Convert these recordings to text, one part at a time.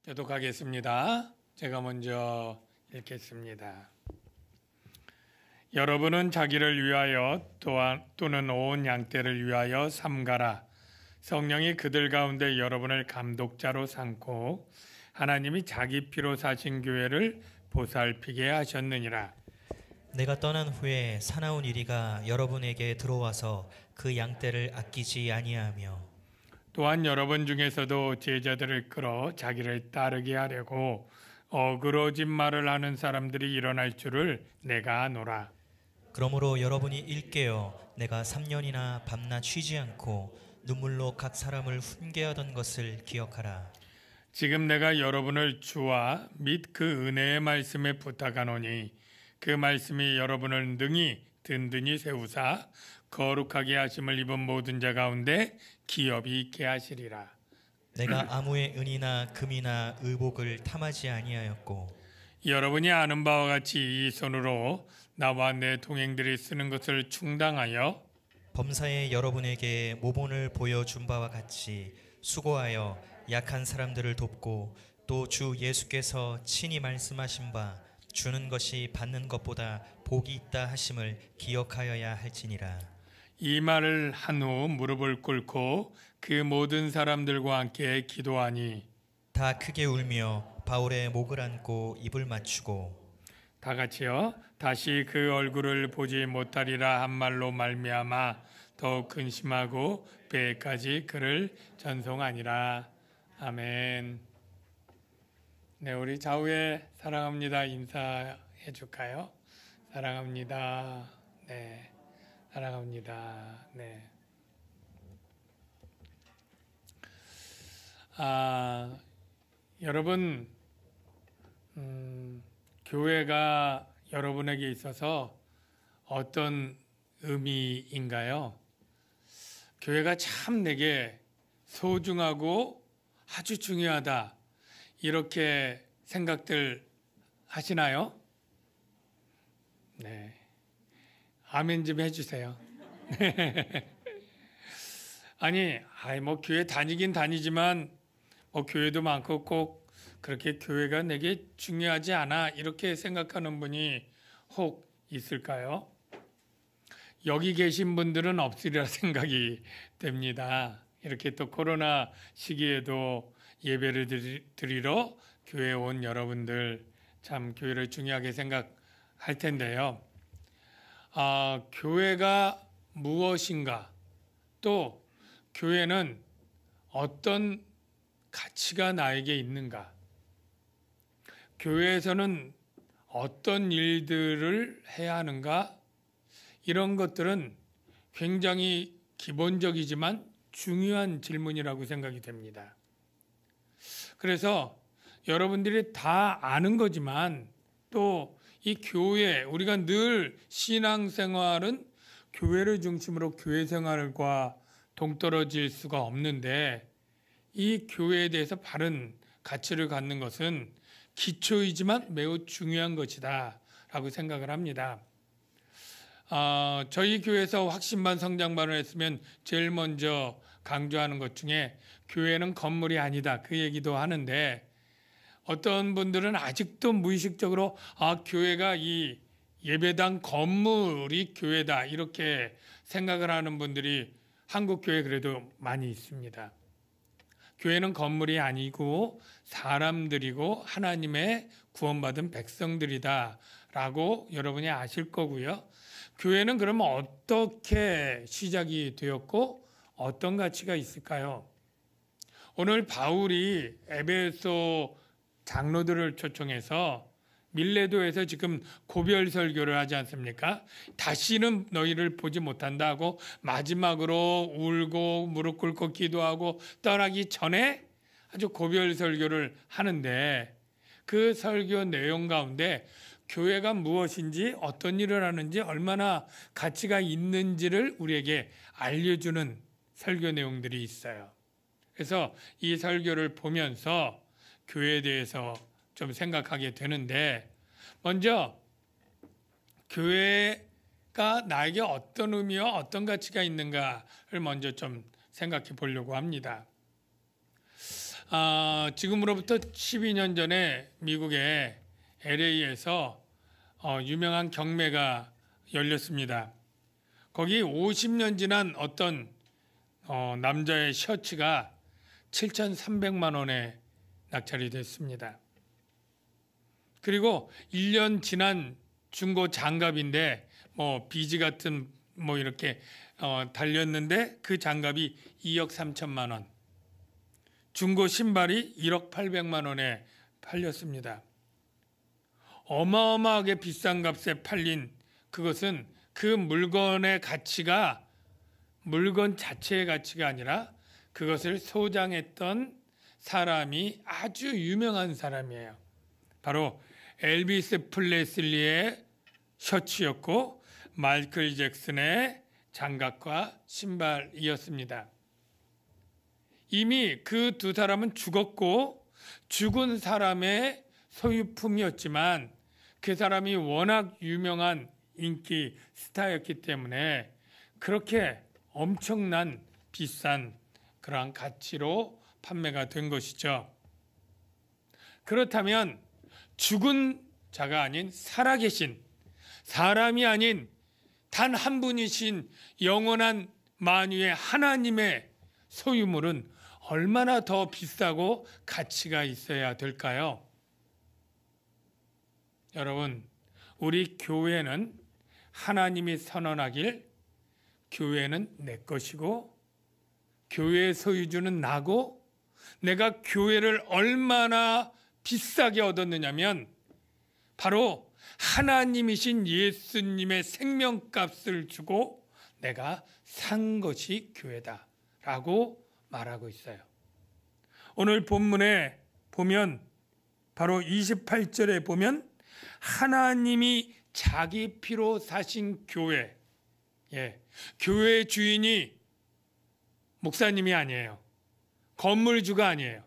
교독하겠습니다. 제가 먼저 읽겠습니다. 여러분은 자기를 위하여 또는 온 양떼를 위하여 삼가라. 성령이 그들 가운데 여러분을 감독자로 삼고 하나님이 자기 피로 사신 교회를 보살피게 하셨느니라. 내가 떠난 후에 사나운 이리가 여러분에게 들어와서 그 양떼를 아끼지 아니하며 또한 여러분 중에서도 제자들을 끌어 자기를 따르게 하려고 어그러진 말을 하는 사람들이 일어날 줄을 내가 아노라. 그러므로 여러분이 일깨어 내가 3년이나 밤낮 쉬지 않고 눈물로 각 사람을 훈계하던 것을 기억하라. 지금 내가 여러분을 주와 및 그 은혜의 말씀에 부탁하노니 그 말씀이 여러분을 능히 든든히 세우사 거룩하게 하심을 입은 모든 자 가운데 기업이 있게 하시리라. 내가 아무의 은이나 금이나 의복을 탐하지 아니하였고 여러분이 아는 바와 같이 이 손으로 나와 내 동행들이 쓰는 것을 충당하여 범사에 여러분에게 모본을 보여준 바와 같이 수고하여 약한 사람들을 돕고 또 주 예수께서 친히 말씀하신 바 주는 것이 받는 것보다 복이 있다 하심을 기억하여야 할지니라. 이 말을 한 후 무릎을 꿇고 그 모든 사람들과 함께 기도하니 다 크게 울며 바울의 목을 안고 입을 맞추고 다 같이요. 다시 그 얼굴을 보지 못하리라 한 말로 말미암아 더욱 근심하고 배까지 그를 전송하니라. 아멘. 네, 우리 좌우에 사랑합니다 인사해 줄까요? 사랑합니다. 네, 사랑합니다. 네. 여러분, 교회가 여러분에게 있어서 어떤 의미인가요? 교회가 참 내게 소중하고 아주 중요하다. 이렇게 생각들 하시나요? 네. 아멘 좀 해주세요. 아니, 뭐 교회 다니긴 다니지만 뭐 교회도 많고 꼭 그렇게 교회가 내게 중요하지 않아 이렇게 생각하는 분이 혹 있을까요? 여기 계신 분들은 없으리라 생각이 됩니다. 이렇게 또 코로나 시기에도 예배를 드리러 교회에 온 여러분들 참 교회를 중요하게 생각할 텐데요. 교회가 무엇인가, 또 교회는 어떤 가치가 나에게 있는가, 교회에서는 어떤 일들을 해야 하는가, 이런 것들은 굉장히 기본적이지만 중요한 질문이라고 생각이 됩니다. 그래서 여러분들이 다 아는 거지만 또 이 교회, 우리가 늘 신앙생활은 교회를 중심으로 교회 생활과 동떨어질 수가 없는데 이 교회에 대해서 바른 가치를 갖는 것은 기초이지만 매우 중요한 것이다 라고 생각을 합니다. 저희 교회에서 확신반 성장반을 했으면 제일 먼저 강조하는 것 중에 교회는 건물이 아니다 그 얘기도 하는데, 어떤 분들은 아직도 무의식적으로 교회가 이 예배당 건물이 교회다 이렇게 생각을 하는 분들이 한국 교회에 그래도 많이 있습니다. 교회는 건물이 아니고 사람들이고 하나님의 구원받은 백성들이다 라고 여러분이 아실 거고요. 교회는 그러면 어떻게 시작이 되었고 어떤 가치가 있을까요? 오늘 바울이 에베소 장로들을 초청해서 밀레도에서 지금 고별 설교를 하지 않습니까? 다시는 너희를 보지 못한다 하고 마지막으로 울고 무릎 꿇고 기도하고 떠나기 전에 아주 고별 설교를 하는데, 그 설교 내용 가운데 교회가 무엇인지 어떤 일을 하는지 얼마나 가치가 있는지를 우리에게 알려주는 설교 내용들이 있어요. 그래서 이 설교를 보면서 교회에 대해서 좀 생각하게 되는데, 먼저 교회가 나에게 어떤 의미와 어떤 가치가 있는가를 먼저 좀 생각해 보려고 합니다. 지금으로부터 12년 전에 미국의 LA에서 유명한 경매가 열렸습니다. 거기 50년 지난 어떤 남자의 셔츠가 7,300만 원에 낙찰이 됐습니다. 그리고 1년 지난 중고 장갑인데 비즈 같은 이렇게 달렸는데 그 장갑이 2억 3천만 원. 중고 신발이 1억 800만 원에 팔렸습니다. 어마어마하게 비싼 값에 팔린 그것은 그 물건의 가치가 물건 자체의 가치가 아니라 그것을 소장했던 사람이 아주 유명한 사람이에요. 바로 엘비스 프레슬리의 셔츠였고 마이클 잭슨의 장갑과 신발이었습니다. 이미 그 두 사람은 죽었고 죽은 사람의 소유품이었지만 그 사람이 워낙 유명한 인기 스타였기 때문에 그렇게 엄청난 비싼 그러한 가치로 판매가 된 것이죠. 그렇다면 죽은 자가 아닌 살아계신 사람이 아닌 단 한 분이신 영원한 만유의 하나님의 소유물은 얼마나 더 비싸고 가치가 있어야 될까요? 여러분, 우리 교회는 하나님이 선언하길 교회는 내 것이고 교회의 소유주는 나고 내가 교회를 얼마나 비싸게 얻었느냐면 바로 하나님이신 예수님의 생명값을 주고 내가 산 것이 교회다 라고 말하고 있어요. 오늘 본문에 보면 바로 28절에 보면 하나님이 자기 피로 사신 교회, 교회의 주인이 목사님이 아니에요. 건물주가 아니에요.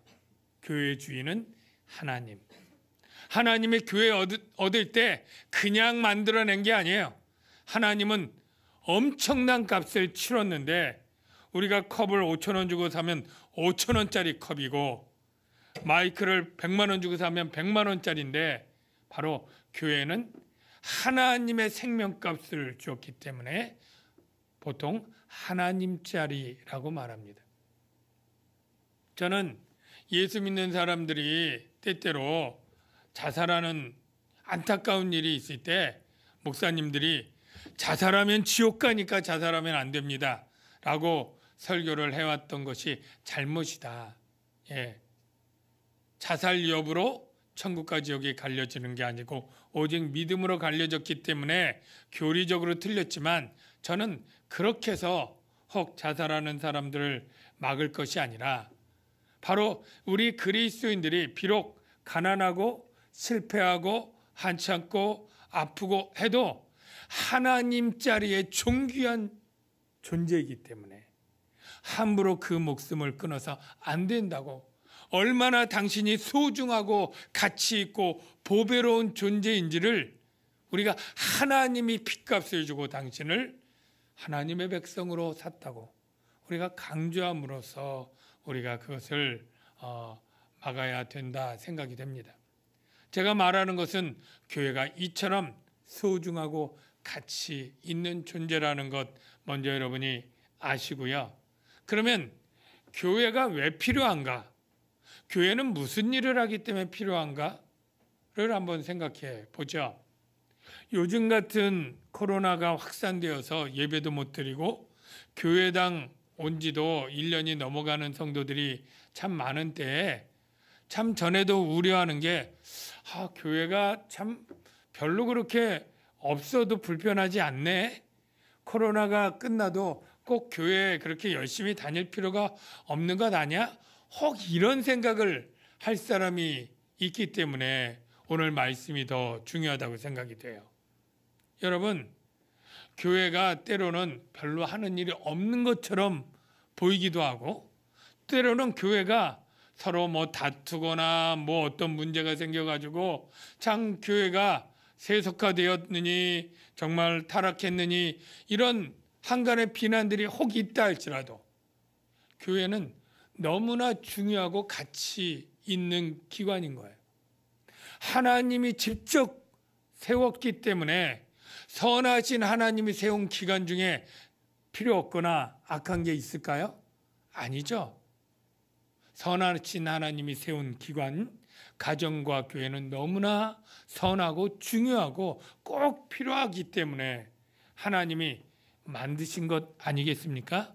교회의 주인은 하나님. 하나님의 교회 얻을 때 그냥 만들어낸 게 아니에요. 하나님은 엄청난 값을 치렀는데 우리가 컵을 5,000원 주고 사면 5,000원짜리 컵이고 마이크를 100만 원 주고 사면 100만 원짜리인데 바로 교회는 하나님의 생명값을 주었기 때문에 보통 하나님짜리라고 말합니다. 저는 예수 믿는 사람들이 때때로 자살하는 안타까운 일이 있을 때 목사님들이 자살하면 지옥 가니까 자살하면 안 됩니다 라고 설교를 해왔던 것이 잘못이다. 자살 여부로 천국과 지옥이 갈려지는 게 아니고 오직 믿음으로 갈려졌기 때문에 교리적으로 틀렸지만 저는 그렇게 해서 혹 자살하는 사람들을 막을 것이 아니라 바로 우리 그리스도인들이 비록 가난하고 실패하고 한찮고 아프고 해도 하나님 자리에 존귀한 존재이기 때문에 함부로 그 목숨을 끊어서 안 된다고, 얼마나 당신이 소중하고 가치 있고 보배로운 존재인지를 우리가 하나님이 핏값을 주고 당신을 하나님의 백성으로 샀다고 우리가 강조함으로써 우리가 그것을 막아야 된다 생각이 됩니다. 제가 말하는 것은 교회가 이처럼 소중하고 가치 있는 존재라는 것 먼저 여러분이 아시고요. 그러면 교회가 왜 필요한가? 교회는 무슨 일을 하기 때문에 필요한가를 한번 생각해 보죠. 요즘 같은 코로나가 확산되어서 예배도 못 드리고 교회당 온 지도 1년이 넘어가는 성도들이 참 많은 때에 참 전에도 우려하는 게 교회가 참 별로 그렇게 없어도 불편하지 않네. 코로나가 끝나도 꼭 교회에 그렇게 열심히 다닐 필요가 없는 것 아니야? 혹 이런 생각을 할 사람이 있기 때문에 오늘 말씀이 더 중요하다고 생각이 돼요. 여러분, 교회가 때로는 별로 하는 일이 없는 것처럼 보이기도 하고 때로는 교회가 서로 다투거나 어떤 문제가 생겨가지고 참 교회가 세속화되었느니 정말 타락했느니 이런 한간의 비난들이 혹 있다 할지라도 교회는 너무나 중요하고 가치 있는 기관인 거예요. 하나님이 직접 세웠기 때문에 선하신 하나님이 세운 기관 중에 필요 없거나 악한 게 있을까요? 아니죠. 선하신 하나님이 세운 기관, 가정과 교회는 너무나 선하고 중요하고 꼭 필요하기 때문에 하나님이 만드신 것 아니겠습니까?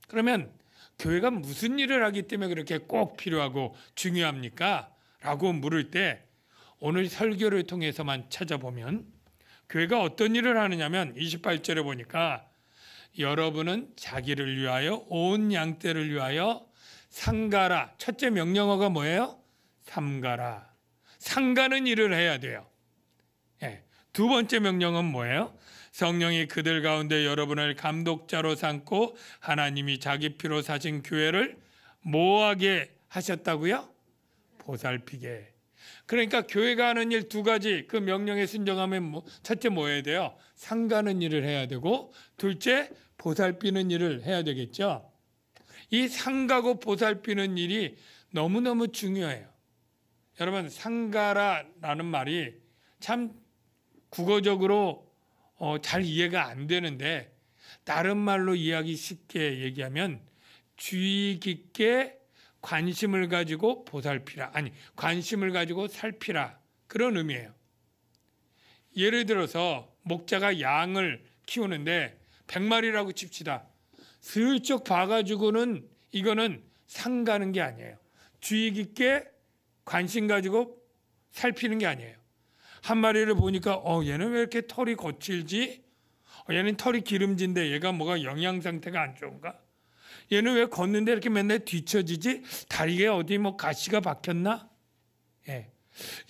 그러면 교회가 무슨 일을 하기 때문에 그렇게 꼭 필요하고 중요합니까? 라고 물을 때 오늘 설교를 통해서만 찾아보면 교회가 어떤 일을 하느냐면 28절에 보니까 여러분은 자기를 위하여 온 양떼를 위하여 상가라. 첫째 명령어가 뭐예요? 삼가라. 상가는 일을 해야 돼요. 두 번째 명령은 뭐예요? 성령이 그들 가운데 여러분을 감독자로 삼고 하나님이 자기 피로 사신 교회를 뭐하게 하셨다고요? 보살피게. 그러니까 교회가 하는 일 두 가지, 그 명령에 순종하면 첫째 뭐 해야 돼요? 상가는 일을 해야 되고 둘째 보살피는 일을 해야 되겠죠. 이 상가고 보살피는 일이 너무너무 중요해요. 여러분, 상가라는 말이 참 국어적으로 잘 이해가 안 되는데 다른 말로 이해하기 쉽게 얘기하면 주의 깊게 관심을 가지고 보살피라. 아니, 관심을 가지고 살피라. 그런 의미예요. 예를 들어서 목자가 양을 키우는데 100마리라고 칩시다. 슬쩍 봐가지고는 이거는 상가는 게 아니에요. 주의 깊게 관심 가지고 살피는 게 아니에요. 한 마리를 보니까 얘는 왜 이렇게 털이 거칠지? 얘는 털이 기름진데 얘가 뭐가 영양 상태가 안 좋은가? 얘는 왜 걷는데 이렇게 맨날 뒤처지지? 다리에 어디 뭐 가시가 박혔나?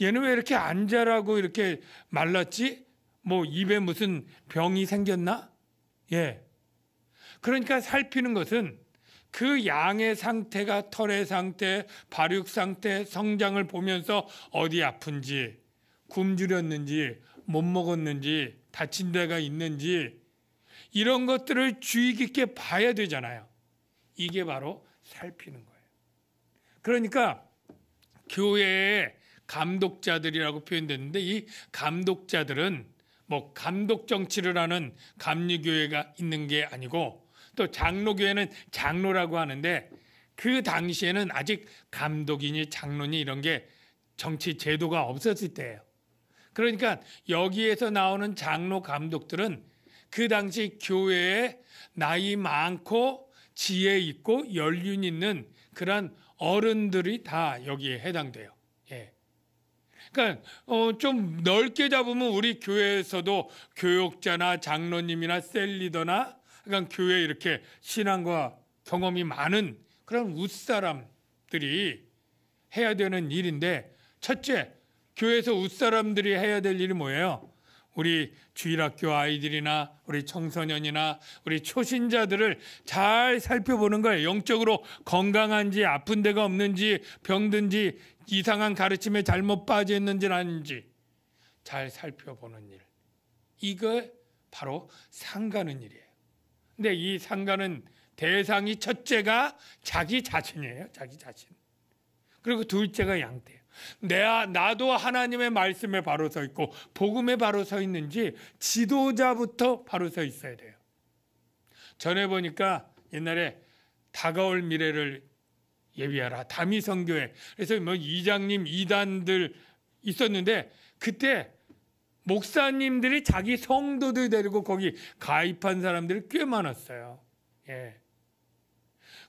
얘는 왜 이렇게 안 자라고 이렇게 말랐지? 뭐 입에 무슨 병이 생겼나? 그러니까 살피는 것은 그 양의 상태가 털의 상태, 발육 상태, 성장을 보면서 어디 아픈지, 굶주렸는지, 못 먹었는지, 다친 데가 있는지 이런 것들을 주의 깊게 봐야 되잖아요. 이게 바로 살피는 거예요. 그러니까 교회의 감독자들이라고 표현됐는데 이 감독자들은 뭐 감독 정치를 하는 감리교회가 있는 게 아니고 또 장로교회는 장로라고 하는데 그 당시에는 아직 감독이니 장로니 이런 게 정치 제도가 없었을 때예요. 그러니까 여기에서 나오는 장로 감독들은 그 당시 교회에 나이 많고 지혜 있고 연륜 있는 그런 어른들이 다 여기에 해당돼요. 그러니까 좀 넓게 잡으면 우리 교회에서도 교역자나 장로님이나 셀리더나 그러니까 교회에 이렇게 신앙과 경험이 많은 그런 웃사람들이 해야 되는 일인데 첫째, 교회에서 웃사람들이 해야 될 일이 뭐예요? 우리 주일학교 아이들이나 우리 청소년이나 우리 초신자들을 잘 살펴보는 거예요. 영적으로 건강한지 아픈 데가 없는지 병든지 이상한 가르침에 잘못 빠져 있는지 아닌지 잘 살펴보는 일. 이거 바로 상가는 일이에요. 근데 이 상가는 대상이 첫째가 자기 자신이에요. 자기 자신. 그리고 둘째가 양떼예요. 나도 하나님의 말씀에 바로 서 있고 복음에 바로 서 있는지 지도자부터 바로 서 있어야 돼요. 전에 보니까 옛날에 다가올 미래를 예비하라 다미성교회 그래서 뭐 이장님 이단들 있었는데 그때 목사님들이 자기 성도들 데리고 거기 가입한 사람들이 꽤 많았어요.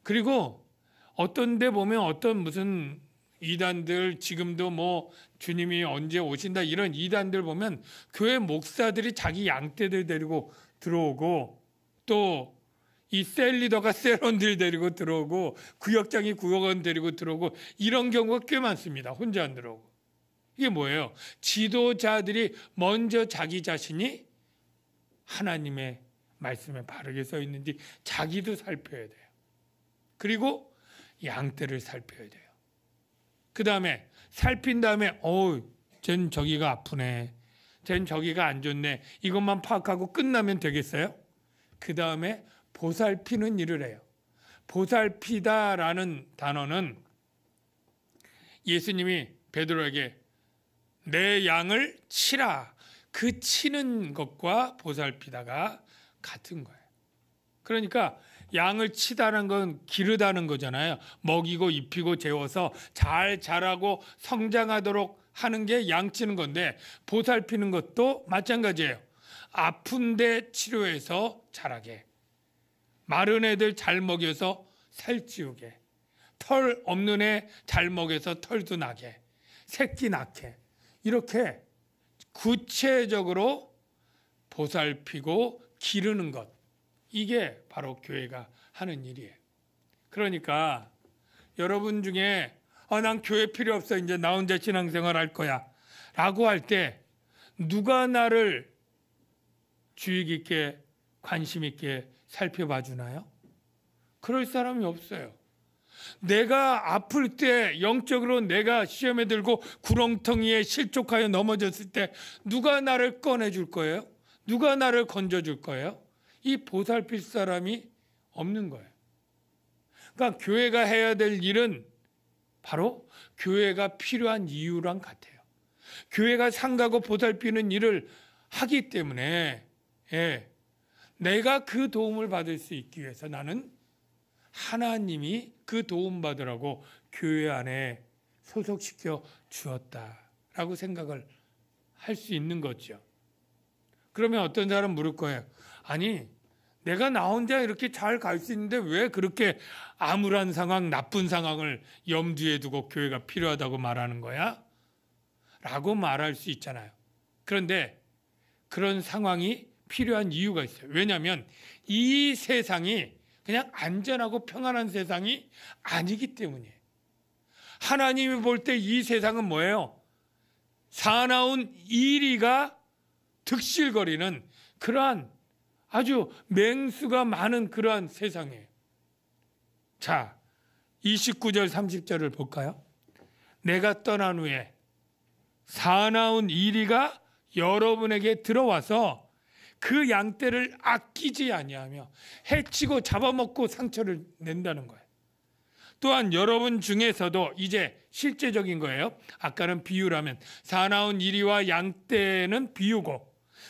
그리고 어떤 데 보면 어떤 무슨 이단들 지금도 뭐 주님이 언제 오신다 이런 이단들 보면 교회 목사들이 자기 양떼들 데리고 들어오고 또 이 셀리더가 셀원들 데리고 들어오고 구역장이 구역원 데리고 들어오고 이런 경우가 꽤 많습니다. 혼자 안 들어오고. 이게 뭐예요? 지도자들이 먼저 자기 자신이 하나님의 말씀에 바르게 서 있는지 자기도 살펴야 돼요. 그리고 양떼를 살펴야 돼요. 그 다음에 살핀 다음에 쟨 저기가 아프네. 쟨 저기가 안 좋네. 이것만 파악하고 끝나면 되겠어요? 그 다음에 보살피는 일을 해요. 보살피다라는 단어는 예수님이 베드로에게 내 양을 치라, 그 치는 것과 보살피다가 같은 거예요. 그러니까 양을 치다는 건 기르다는 거잖아요. 먹이고 입히고 재워서 잘 자라고 성장하도록 하는 게 양 치는 건데, 보살피는 것도 마찬가지예요. 아픈데 치료해서 자라게, 마른 애들 잘 먹여서 살찌우게, 털 없는 애 잘 먹여서 털도 나게, 새끼 낳게, 이렇게 구체적으로 보살피고 기르는 것, 이게 바로 교회가 하는 일이에요. 그러니까 여러분 중에 난 교회 필요 없어, 이제 나 혼자 신앙생활 할 거야 라고 할 때 누가 나를 주의 깊게 관심 있게 살펴봐 주나요? 그럴 사람이 없어요. 내가 아플 때, 영적으로 내가 시험에 들고 구렁텅이에 실족하여 넘어졌을 때 누가 나를 꺼내줄 거예요? 누가 나를 건져줄 거예요? 이 보살필 사람이 없는 거예요. 그러니까 교회가 해야 될 일은 바로 교회가 필요한 이유랑 같아요. 교회가 상가고 보살피는 일을 하기 때문에 내가 그 도움을 받을 수 있기 위해서 나는 하나님이 그 도움받으라고 교회 안에 소속시켜 주었다라고 생각을 할 수 있는 거죠. 그러면 어떤 사람은 물을 거예요. 아니, 내가 나 혼자 이렇게 잘 갈 수 있는데 왜 그렇게 암울한 상황, 나쁜 상황을 염두에 두고 교회가 필요하다고 말하는 거야? 라고 말할 수 있잖아요. 그런데 그런 상황이 필요한 이유가 있어요. 왜냐하면 이 세상이 그냥 안전하고 평안한 세상이 아니기 때문이에요. 하나님이 볼 때 이 세상은 뭐예요? 사나운 이리가 득실거리는 그러한 아주 맹수가 많은 그러한 세상이에요. 자, 29절 30절을 볼까요? 내가 떠난 후에 사나운 이리가 여러분에게 들어와서 그 양떼를 아끼지 아니하며 해치고 잡아먹고 상처를 낸다는 거예요. 또한 여러분 중에서도, 이제 실제적인 거예요. 아까는 비유라면 사나운 이리와 양떼는 비유고,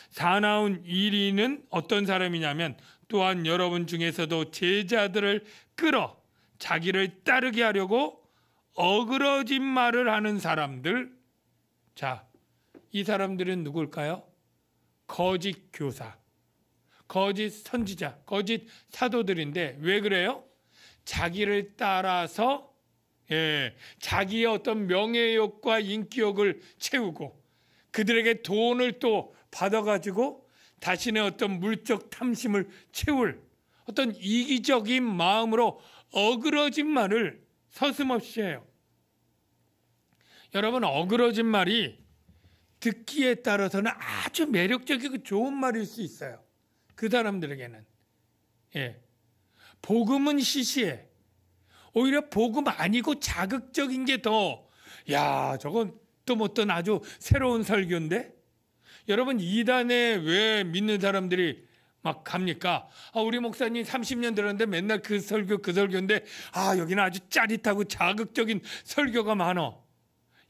사나운 이리는 어떤 사람이냐면 또한 여러분 중에서도 제자들을 끌어 자기를 따르게 하려고 어그러진 말을 하는 사람들. 자, 이 사람들은 누굴까요? 거짓 교사, 거짓 선지자, 거짓 사도들인데 왜 그래요? 자기를 따라서 자기의 어떤 명예욕과 인기욕을 채우고 그들에게 돈을 또 받아가지고 자신의 어떤 물적 탐심을 채울 어떤 이기적인 마음으로 어그러진 말을 서슴없이 해요. 여러분, 어그러진 말이 듣기에 따라서는 아주 매력적이고 좋은 말일 수 있어요. 그 사람들에게는. 복음은 시시해. 오히려 복음 아니고 자극적인 게 더, 저건 또 어떤 아주 새로운 설교인데? 여러분, 이단에 왜 믿는 사람들이 막 갑니까? 우리 목사님 30년 들었는데 맨날 그 설교인데, 여기는 아주 짜릿하고 자극적인 설교가 많아.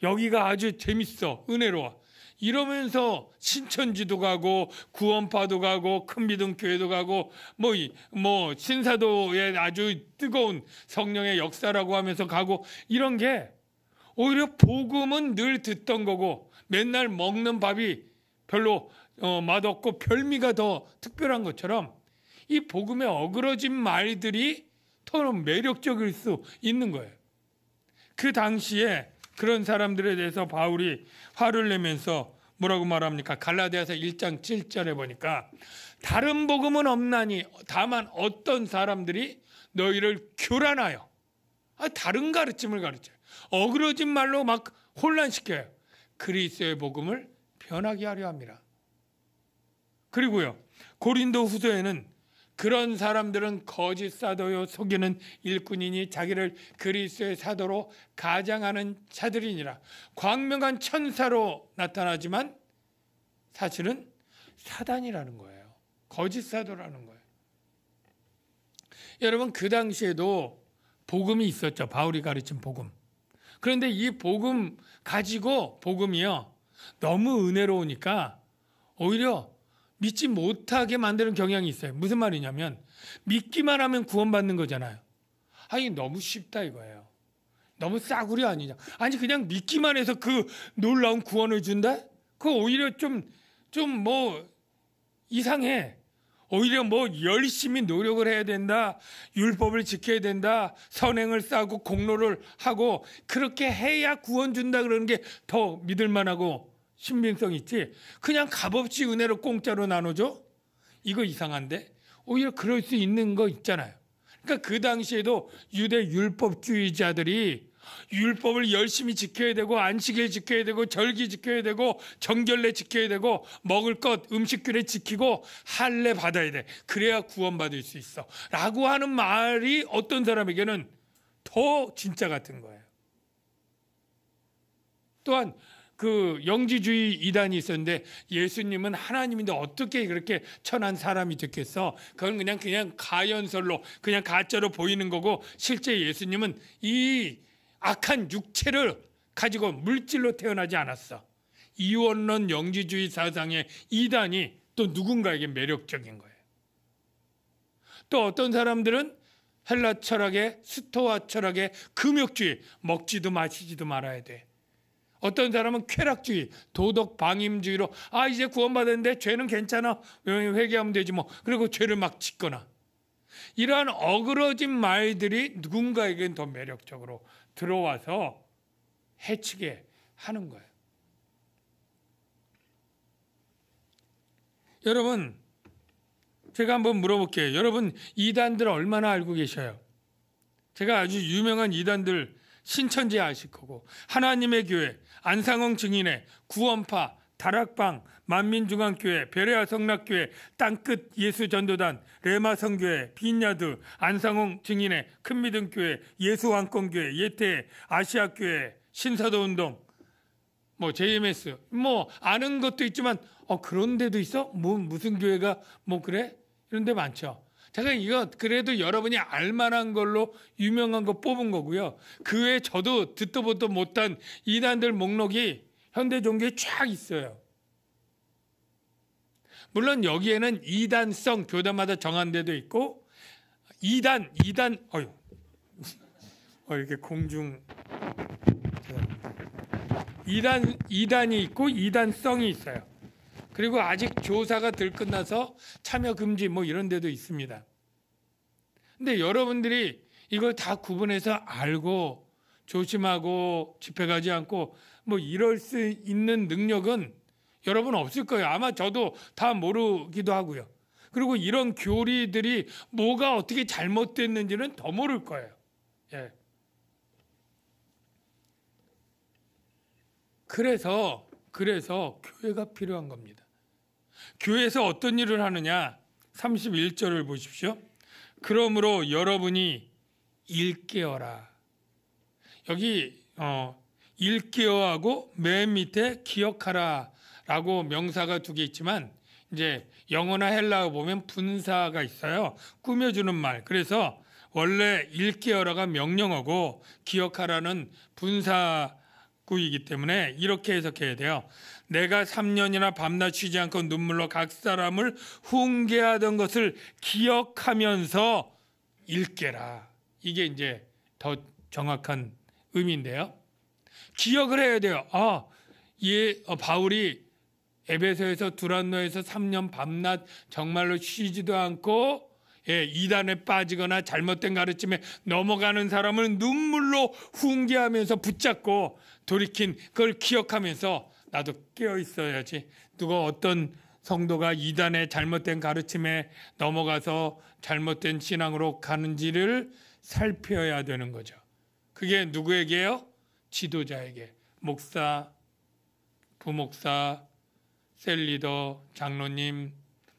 여기가 아주 재밌어, 은혜로워. 이러면서 신천지도 가고 구원파도 가고 큰미등교회도 가고 뭐 신사도의 아주 뜨거운 성령의 역사라고 하면서 가고, 이런 게 오히려 복음은 늘 듣던 거고 맨날 먹는 밥이 별로 맛없고 별미가 더 특별한 것처럼 이 복음의 어그러진 말들이 더 매력적일 수 있는 거예요. 그 당시에 그런 사람들에 대해서 바울이 화를 내면서 뭐라고 말합니까? 갈라디아서 1장 7절에 보니까 다른 복음은 없나니 다만 어떤 사람들이 너희를 교란하여, 다른 가르침을 가르쳐요. 어그러진 말로 막 혼란시켜요. 그리스도의 복음을 변하게 하려 합니다. 그리고요, 고린도 후서에는 그런 사람들은 거짓 사도요 속이는 일꾼이니 자기를 그리스도의 사도로 가장하는 자들이니라. 광명한 천사로 나타나지만 사실은 사단이라는 거예요. 거짓 사도라는 거예요. 여러분 그 당시에도 복음이 있었죠. 바울이 가르친 복음. 그런데 이 복음 가지고 복음이요. 너무 은혜로우니까 오히려 믿지 못하게 만드는 경향이 있어요. 무슨 말이냐면 믿기만 하면 구원받는 거잖아요. 아니 너무 쉽다 이거예요. 너무 싸구려 아니냐. 아니 그냥 믿기만 해서 그 놀라운 구원을 준다? 그거 오히려 좀 뭐 이상해. 오히려 뭐 열심히 노력을 해야 된다. 율법을 지켜야 된다. 선행을 쌓고 공로를 하고 그렇게 해야 구원 준다 그러는 게 더 믿을만하고 신빙성 있지. 그냥 값없이 은혜로 공짜로 나눠줘? 이거 이상한데? 오히려 그럴 수 있는 거 있잖아요. 그러니까 그 당시에도 유대 율법주의자들이 율법을 열심히 지켜야 되고 안식일 지켜야 되고 절기 지켜야 되고 정결례 지켜야 되고 먹을 것 음식규례 지키고 할례 받아야 돼. 그래야 구원받을 수 있어. 라고 하는 말이 어떤 사람에게는 더 진짜 같은 거예요. 또한 그 영지주의 이단이 있었는데 예수님은 하나님인데 어떻게 그렇게 천한 사람이 됐겠어? 그건 그냥 가연설로 그냥 가짜로 보이는 거고 실제 예수님은 이 악한 육체를 가지고 물질로 태어나지 않았어. 이원론 영지주의 사상의 이단이 또 누군가에게 매력적인 거예요. 또 어떤 사람들은 헬라 철학의 스토아 철학의 금욕주의, 먹지도 마시지도 말아야 돼. 어떤 사람은 쾌락주의, 도덕 방임주의로 이제 구원받았는데 죄는 괜찮아, 회개하면 되지 뭐. 그리고 죄를 막 짓거나. 이러한 어그러진 말들이 누군가에겐 더 매력적으로 들어와서 해치게 하는 거예요. 여러분, 제가 한번 물어볼게요. 여러분 이단들 얼마나 알고 계셔요? 제가 아주 유명한 이단들 신천지 아실 거고 하나님의 교회, 안상홍 증인회, 구원파, 다락방, 만민중앙교회, 베레아 성락교회, 땅끝 예수전도단, 레마성교회, 빈야드, 안상홍 증인회, 큰미등교회, 예수왕권교회, 예태, 아시아교회, 신사도운동, 뭐 JMS, 뭐 아는 것도 있지만 그런 데도 있어? 뭐 무슨 교회가 뭐 그래? 이런 데 많죠. 제가 이거 그래도 여러분이 알만한 걸로 유명한 거 뽑은 거고요. 그 외에 저도 듣도 보도 못한 이단들 목록이 현대 종교에 쫙 있어요. 물론 여기에는 이단성 교단마다 정한 데도 있고 이단 이렇게 공중 이단이 있고 이단성이 있어요. 그리고 아직 조사가 덜 끝나서 참여 금지 뭐 이런 데도 있습니다. 근데 여러분들이 이걸 다 구분해서 알고 조심하고 집회 가지 않고 뭐 이럴 수 있는 능력은 여러분 없을 거예요. 아마 저도 다 모르기도 하고요. 그리고 이런 교리들이 뭐가 어떻게 잘못됐는지는 더 모를 거예요. 예. 그래서 교회가 필요한 겁니다. 교회에서 어떤 일을 하느냐? 31절을 보십시오. 그러므로 여러분이 일깨어라. 여기 일깨어하고 맨 밑에 기억하라 라고 명사가 두 개 있지만 이제 영어나 헬라어 보면 분사가 있어요. 꾸며주는 말. 그래서 원래 일깨어라가 명령어고 기억하라는 분사구이기 때문에 이렇게 해석해야 돼요. 내가 3년이나 밤낮 쉬지 않고 눈물로 각 사람을 훈계하던 것을 기억하면서 일깨라. 이게 이제 더 정확한 의미인데요. 기억을 해야 돼요. 바울이 에베소에서 두란노에서 3년 밤낮 정말로 쉬지도 않고 이단에 빠지거나 잘못된 가르침에 넘어가는 사람을 눈물로 훈계하면서 붙잡고 돌이킨 그걸 기억하면서 나도 깨어 있어야지. 누가 어떤 성도가 이단의 잘못된 가르침에 넘어가서 잘못된 신앙으로 가는지를 살펴야 되는 거죠. 그게 누구에게요? 지도자에게. 목사, 부목사, 셀리더, 장로님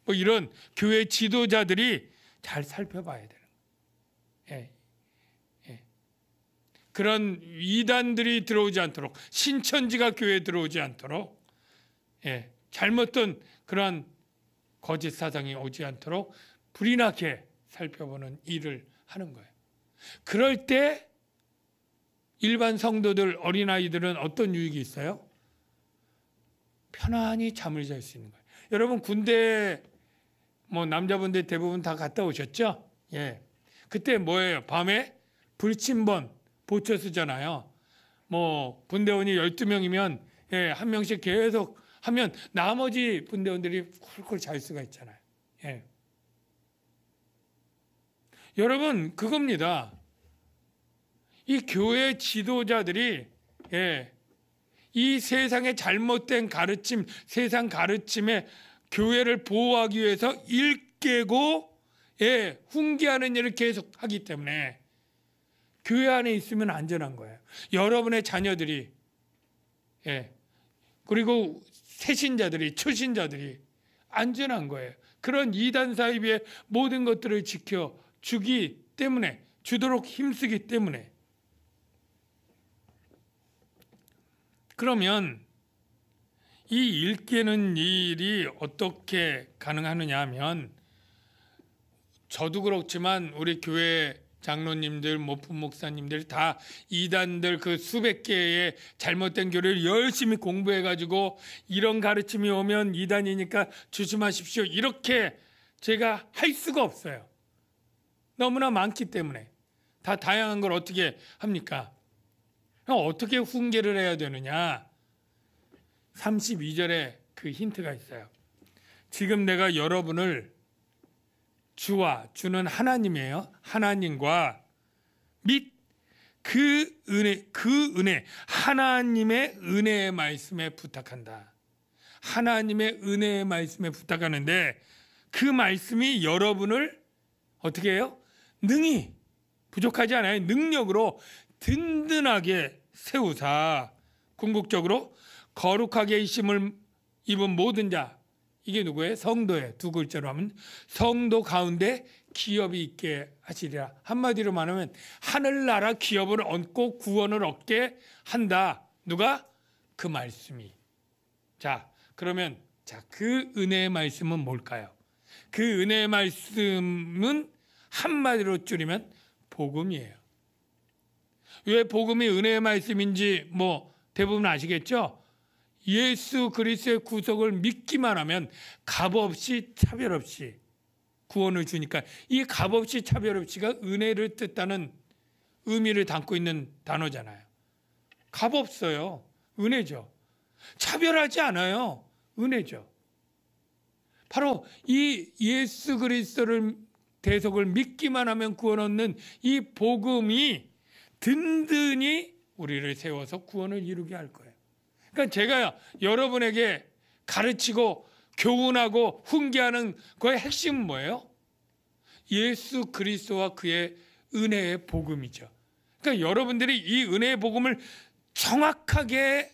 뭐 이런 교회 지도자들이 잘 살펴봐야 되는 거예요. 그런 이단들이 들어오지 않도록, 신천지가 교회에 들어오지 않도록, 잘못된 그런 거짓 사상이 오지 않도록 불이 나게 살펴보는 일을 하는 거예요. 그럴 때 일반 성도들, 어린아이들은 어떤 유익이 있어요? 편안히 잠을 잘 수 있는 거예요. 여러분 군대 남자분들 대부분 다 갔다 오셨죠? 예. 그때 뭐예요? 밤에 불침번 보초 쓰잖아요. 분대원이 12명이면 한 명씩 계속 하면 나머지 분대원들이 쿨쿨 잘 수가 있잖아요. 예. 여러분 그겁니다. 이 교회 지도자들이 이 세상의 잘못된 가르침, 세상 가르침에 교회를 보호하기 위해서 일깨고 훈계하는 일을 계속 하기 때문에 교회 안에 있으면 안전한 거예요. 여러분의 자녀들이 그리고 새신자들이, 초신자들이 안전한 거예요. 그런 이단 사이비의 모든 것들을 지켜주기 때문에, 주도록 힘쓰기 때문에. 그러면 이 일깨는 일이 어떻게 가능하느냐 하면, 저도 그렇지만 우리 교회 장로님들, 부목사님들 다 이단들 그 수백 개의 잘못된 교리를 열심히 공부해가지고 이런 가르침이 오면 이단이니까 조심하십시오. 이렇게 제가 할 수가 없어요. 너무나 많기 때문에. 다 다양한 걸 어떻게 합니까? 어떻게 훈계를 해야 되느냐? 32절에 그 힌트가 있어요. 지금 내가 여러분을 주는 하나님이에요. 하나님과 및 그 은혜, 하나님의 은혜의 말씀에 부탁한다. 하나님의 은혜의 말씀에 부탁하는데 그 말씀이 여러분을 어떻게 해요? 능히, 부족하지 않아요. 능력으로 든든하게 세우사 궁극적으로 거룩하게 있음을 입은 모든 자, 이게 누구예요? 성도예요. 두 글자로 하면 성도 가운데 기업이 있게 하시리라. 한마디로 말하면 하늘나라 기업을 얻고 구원을 얻게 한다. 누가? 그 말씀이. 자, 그러면 그 은혜의 말씀은 뭘까요? 그 은혜의 말씀은 한마디로 줄이면 복음이에요. 왜 복음이 은혜의 말씀인지 대부분 아시겠죠? 예수 그리스도의 구속을 믿기만 하면 값없이 차별 없이 구원을 주니까, 이 값없이 차별 없이가 은혜를 뜻하는 의미를 담고 있는 단어잖아요. 값없어요. 은혜죠. 차별하지 않아요. 은혜죠. 바로 이 예수 그리스도를 대속을 믿기만 하면 구원 얻는 이 복음이 든든히 우리를 세워서 구원을 이루게 할 거예요. 그러니까 제가 여러분에게 가르치고 교훈하고 훈계하는 거의 핵심은 뭐예요? 예수 그리스도와 그의 은혜의 복음이죠. 그러니까 여러분들이 이 은혜의 복음을 정확하게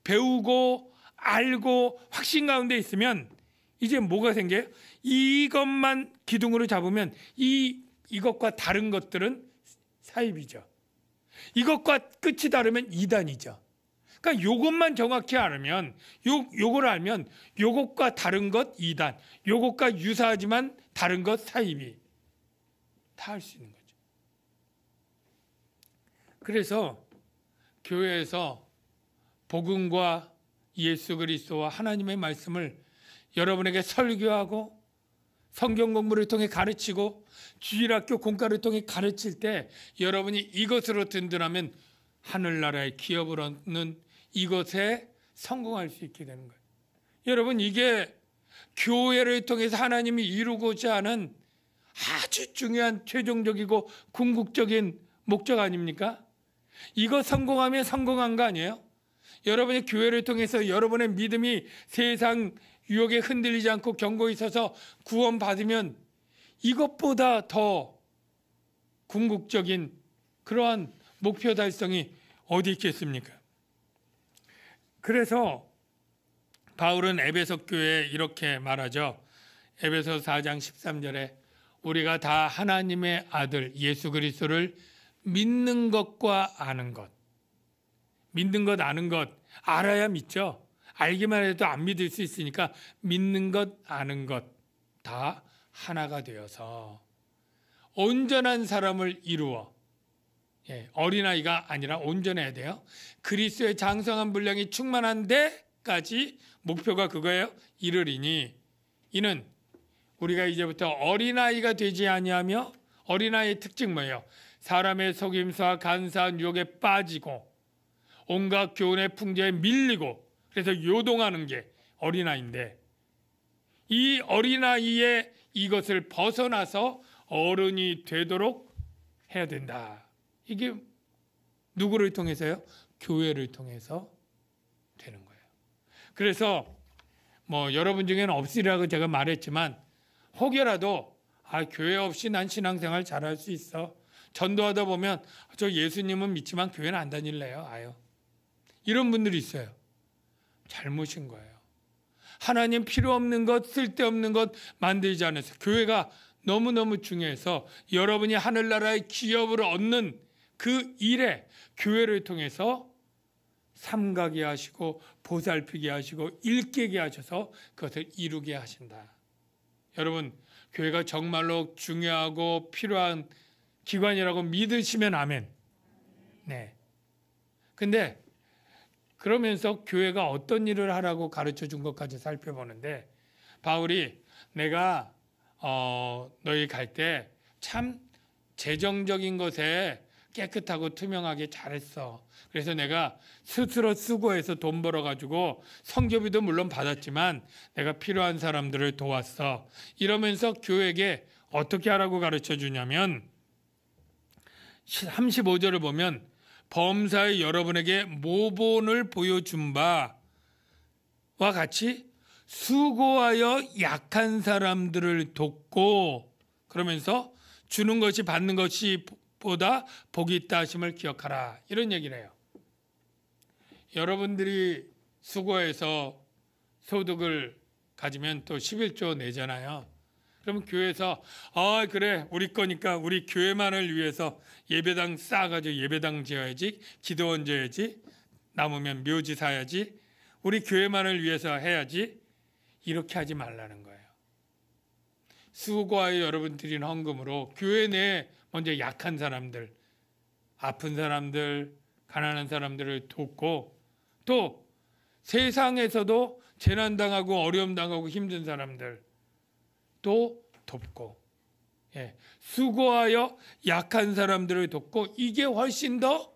배우고 알고 확신 가운데 있으면 이제 뭐가 생겨요? 이것만 기둥으로 잡으면 이것과 다른 것들은 사입이죠. 이것과 끝이 다르면 이단이죠. 그러니까 요것만 정확히 알면, 요걸 알면 요것과 다른 것 이단, 요것과 유사하지만 다른 것 사입이 다 할 수 있는 거죠. 그래서 교회에서 복음과 예수 그리스도와 하나님의 말씀을 여러분에게 설교하고 성경 공부를 통해 가르치고 주일학교 공과를 통해 가르칠 때 여러분이 이것으로 든든하면 하늘나라의 기업을 얻는 이것에 성공할 수 있게 되는 거예요. 여러분, 이게 교회를 통해서 하나님이 이루고자 하는 아주 중요한 최종적이고 궁극적인 목적 아닙니까? 이거 성공하면 성공한 거 아니에요? 여러분의 교회를 통해서 여러분의 믿음이 세상 유혹에 흔들리지 않고 견고히 있어서 구원받으면 이것보다 더 궁극적인 그러한 목표 달성이 어디 있겠습니까? 그래서 바울은 에베소 교회에 이렇게 말하죠. 에베소 4장 13절에 우리가 다 하나님의 아들 예수 그리스도를 믿는 것과 아는 것. 믿는 것, 아는 것. 알아야 믿죠. 알기만 해도 안 믿을 수 있으니까 믿는 것, 아는 것 다 하나가 되어서 온전한 사람을 이루어, 어린아이가 아니라 온전해야 돼요. 그리스도의 장성한 분량이 충만한 데까지 목표가 그거예요. 이르리니 이는 우리가 이제부터 어린아이가 되지 아니하며, 어린아이의 특징 뭐예요? 사람의 속임수와 간사한 유혹에 빠지고 온갖 교훈의 풍조에 밀리고 그래서 요동하는 게 어린아이인데, 이 어린아이의 이것을 벗어나서 어른이 되도록 해야 된다. 이게 누구를 통해서요? 교회를 통해서 되는 거예요. 그래서 여러분 중에는 없으리라고 제가 말했지만, 혹여라도 교회 없이 난 신앙생활 잘할 수 있어, 전도하다 보면 저 예수님은 믿지만 교회는 안 다닐래요. 이런 분들이 있어요. 잘못인 거예요. 하나님 필요 없는 것, 쓸데없는 것 만들지 않아서, 교회가 너무너무 중요해서 여러분이 하늘나라의 기업을 얻는 그 일에 교회를 통해서 삼가게 하시고 보살피게 하시고 일깨게 하셔서 그것을 이루게 하신다. 여러분, 교회가 정말로 중요하고 필요한 기관이라고 믿으시면 아멘. 네. 근데 그러면서 교회가 어떤 일을 하라고 가르쳐 준 것까지 살펴보는데, 바울이 내가 너희 갈 때 참 재정적인 것에 깨끗하고 투명하게 잘했어. 그래서 내가 스스로 수고해서 돈 벌어가지고 성교비도 물론 받았지만 내가 필요한 사람들을 도왔어. 이러면서 교회에게 어떻게 하라고 가르쳐 주냐면, 35절을 보면 범사에 여러분에게 모본을 보여준 바와 같이 수고하여 약한 사람들을 돕고, 그러면서 주는 것이 받는 것이 보다 복이 있다 하심을 기억하라. 이런 얘기를 해요. 여러분들이 수고해서 소득을 가지면 또 11조 내잖아요. 그러면 교회에서 그래 우리 거니까 우리 교회만을 위해서 예배당 쌓아가지고 예배당 지어야지, 기도원 지어야지, 남으면 묘지 사야지, 우리 교회만을 위해서 해야지, 이렇게 하지 말라는 거예요. 수고하여 여러분 드린 헌금으로 교회 내에 먼저 약한 사람들, 아픈 사람들, 가난한 사람들을 돕고, 또 세상에서도 재난당하고 어려움당하고 힘든 사람들 또 돕고, 수고하여 약한 사람들을 돕고, 이게 훨씬 더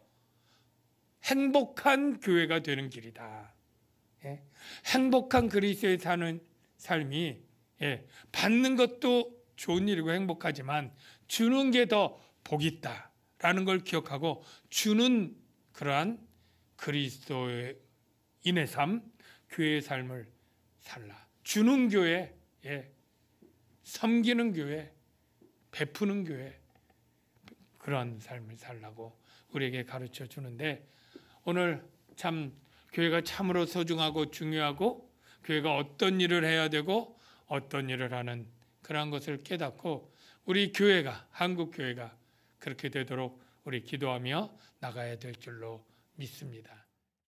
행복한 교회가 되는 길이다. 행복한 그리스도의 사는 삶이, 받는 것도 좋은 일이고 행복하지만 주는 게 더 복이 있다라는 걸 기억하고, 주는 그러한 그리스도의 인의 삶, 교회의 삶을 살라. 주는 교회, 섬기는 교회, 베푸는 교회, 그런 삶을 살라고 우리에게 가르쳐 주는데, 오늘 참 교회가 참으로 소중하고 중요하고, 교회가 어떤 일을 해야 되고 어떤 일을 하는 그런 것을 깨닫고, 우리 교회가, 한국 교회가 그렇게 되도록 우리 기도하며 나가야 될 줄로 믿습니다.